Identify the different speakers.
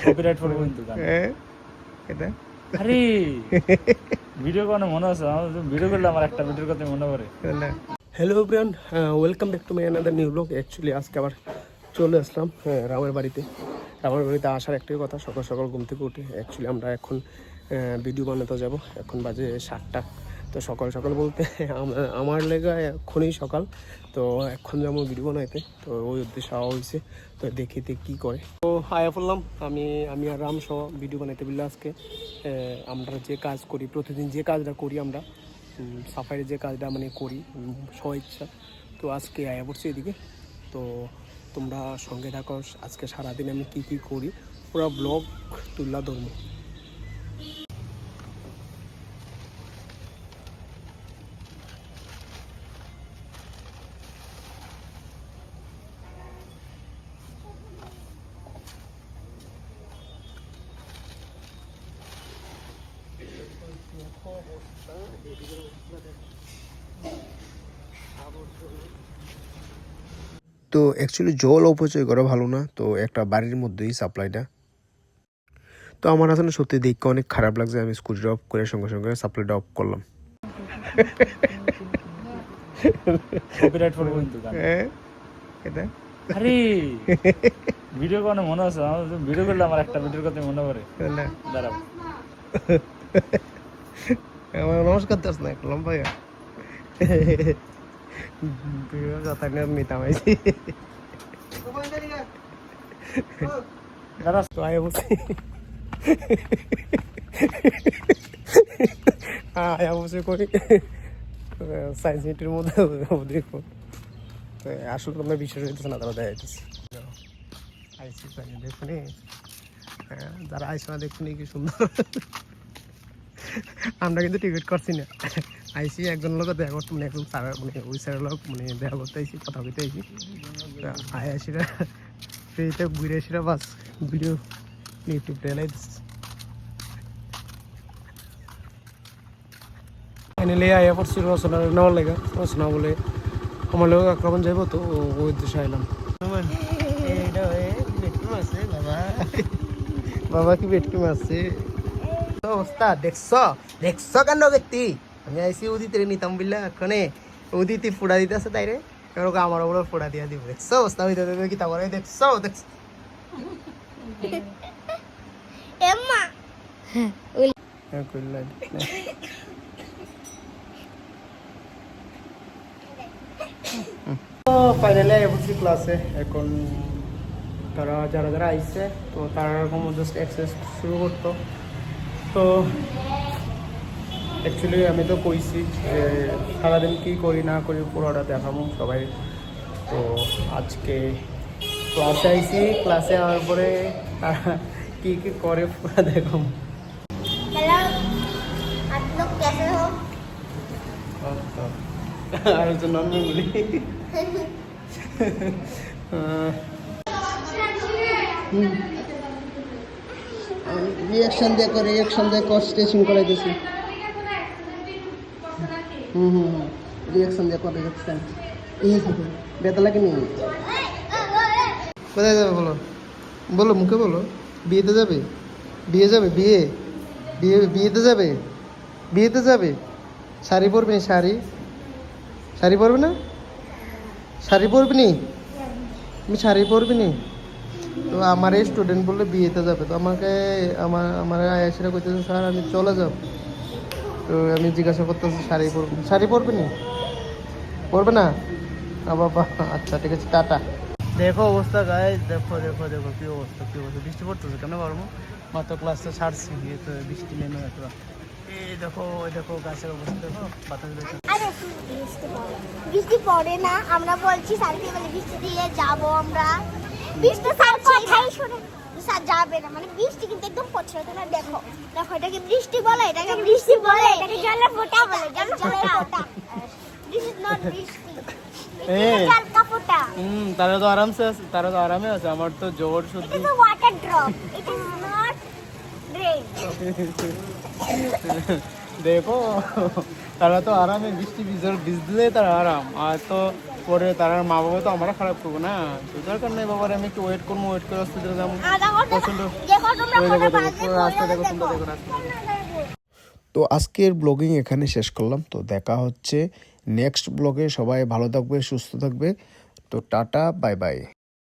Speaker 1: Copyright পড়বে কিন্তু গান।
Speaker 2: এটা
Speaker 1: আরে ভিডিও কোনো মনে আছে? আমার ভিডিও করলে আমার একটা ভিডিওর কথা মনে পড়ে।
Speaker 2: Hello everyone, welcome back to my another new blog. Actually আজকে আবার চলে আসলাম রামের বাড়িতে। রামের বাড়িতে আসার একটাই কথা, সকাল সকাল ঘুম থেকে উঠে অ্যাকচুয়ালি আমরা এখন ভিডিও বানাতে যাব। এখন বাজে 7টা। তো সকাল সকাল বলতে আমার লেগে এখনই সকাল। তো এখন যেমন ভিডিও বানাইতে, তো ওই উদ্দেশ্যে আওয়া হয়েছে। তো দেখিতে কী করে। তো আয়া পড়লাম আমি আর রাম সহ ভিডিও বানাইতে বললে আজকে আমরা যে কাজ করি, প্রতিদিন যে কাজটা করি আমরা, সাফাইয়ের যে কাজটা মানে করি স্ব ইচ্ছা। তো আজকে আয়া পড়ছি এদিকে। তো তোমরা সঙ্গে থাকো, আজকে সারাদিন আমি কি কি করি পুরো ব্লগ তুললা ধরবো। তো অ্যাকচুয়ালি জল অপচয় করা ভালো না, তো একটা বাড়ির মধ্যেই সাপ্লাইটা। তো আমার আসলে সত্যি দেখতে অনেক খারাপ লাগছে। আমি স্কুটিটা অফ করে সঙ্গে সঙ্গে সাপ্লাইটা অফ করলাম।
Speaker 1: কপিরাইট পড়বে কিন্তু গান।
Speaker 2: এটা
Speaker 1: আরে ভিডিও কোনো মনে আছে? আমার ভিডিও করলে আমার একটা ভিডিওর কথা মনে পড়ে। দাঁড়াও।
Speaker 2: আমার নমস্কার দাস না, একটা লম্বা কথা নিতাম আইছি।
Speaker 1: দাঁড়া।
Speaker 2: তো আয় বসে আয়া বসে করি সায়েন্স সিটির মধ্যে দেখো। তো আসলে তোমরা বিশ্বাস হইতেছে না, তারা দেখা যাইতেছে আইসি দেখুন। যারা আইসো না দেখুন কি সুন্দর। আমরা কিন্তু টিকিট করছি না, আইসি একজনের লোক দেখা করতে, মানে একজন স্যার মানে ওই স্যারের লোক মানে দেখা করতে আইসি, কথা বলতে আইসি। আয় আসিরা ফ্রিতে ঘুরে আসিরা বাস ভিডিও ইউটিউব টেলাই দিচ্ছে। ফাইনালি আয়া পড়ছি রচনা নেওয়ার লেগে। রচনা বলে আমার লোক আক্রমণ যাইব, তো ওই উদ্দেশ্যে আইলাম। বাবা কি বেটকি মারছে অবস্থা দেখছো? দেখছো কেন ব্যক্তি? আমি আইসি উদিতে নিতাম বিল্লা, এখানে উদিতে ফুড়া দিতে আছে তাইরে এরকম আমার ওপরে ফোড়া দিয়া দিব। দেখছো অবস্থা হইতে দেবে কি তা করে? দেখছো দেখছো এম্মা কইলা। তো ফাইনালি এসেছি ক্লাসে। এখন তারা যারা যারা আইসে, তো তারা এরকম জাস্ট এক্সারসাইজ শুরু করতো। তো অ্যাকচুয়ালি আমি তো কইছি যে সারাদিন কী করি না করি পুরোটা দেখাবো সবাই। তো আজকে ক্লাসে আইসি, ক্লাসে আওয়ার পরে তারা কী কী করে পুরো দেখাবো। আর একজন নর্মাল বলি রিয়াকশন দিয়ে করে, রিয়াকশন দিয়ে কস্টেশন করাইতেছি। রিয়াকশন দিয়ে করে যাচ্ছেন। বেতা লাগে নি? কোথায় যাবে বলো? বলো মুখে বলো। বিয়েতে যাবে? বিয়ে যাবে? বিয়ে বিয়ে বিয়েতে যাবে? বিয়েতে যাবে? শাড়ি পরবে? শাড়ি শাড়ি পরবে না? শাড়ি পরবি নি? তুমি শাড়ি পরবি নি? তো আমার এই স্টুডেন্ট বললে বিয়েতে যাবে, তো আমাকে আমার আয়াসিরা কইতেছে স্যার আমি চলে যাব। তো আমি জিজ্ঞাসা করতেছি শাড়ি পরবো? শাড়ি পরবে নি? পরবে না? বাবা আচ্ছা ঠিক আছে, টাটা। দেখো অবস্থা গাইস, দেখো দেখো দেখো কি অবস্থা, কি অবস্থা। বৃষ্টি পড়তেছে কেন পারবো? মাত্র ক্লাসটা ছাড়ছি, তো বৃষ্টি নেমে এত। এই দেখো ওই দেখো গাছের অবস্থা দেখো, বাতাস দেখো।
Speaker 3: বৃষ্টি পড়ে না, আমরা বলছি স্যারকে বলে বৃষ্টি দিয়ে যাব আমরা। বৃষ্টি স্যার কথাই শুনে স্যার যাবে না, মানে বৃষ্টি কিন্তু একদম পছন্দ না। দেখো দেখো এটাকে বৃষ্টি বলে, এটাকে বৃষ্টি বলে, এটাকে জলের ফোঁটা বলে, জলের ফোঁটা। দিস ইজ নট বৃষ্টি, জলকা ফোঁটা।
Speaker 2: তারা তো আরামসে আছে, তারা তো আরামে আছে। আমার তো জোর শুদ্ধ।
Speaker 3: It is a water drop, it is not rain.
Speaker 2: দেখো তারা তো আরামে, বৃষ্টি ভিজলে তারা আরাম। আর তো পরে তারা মা বাবা তো আমরা খারাপ করবো না, তো দরকার নেই বাবার, আমি একটু ওয়েট করবো, ওয়েট করে হসপিটালে যাবো। পছন্দ রাস্তা দেখো, তোমরা দেখো রাস্তা।
Speaker 4: তো আজকের ব্লগিং এখানে শেষ করলাম। তো দেখা হচ্ছে নেক্সট ব্লগে। সবাই ভালো থাকবে, সুস্থ থাকবে। তো টাটা, বাই বাই।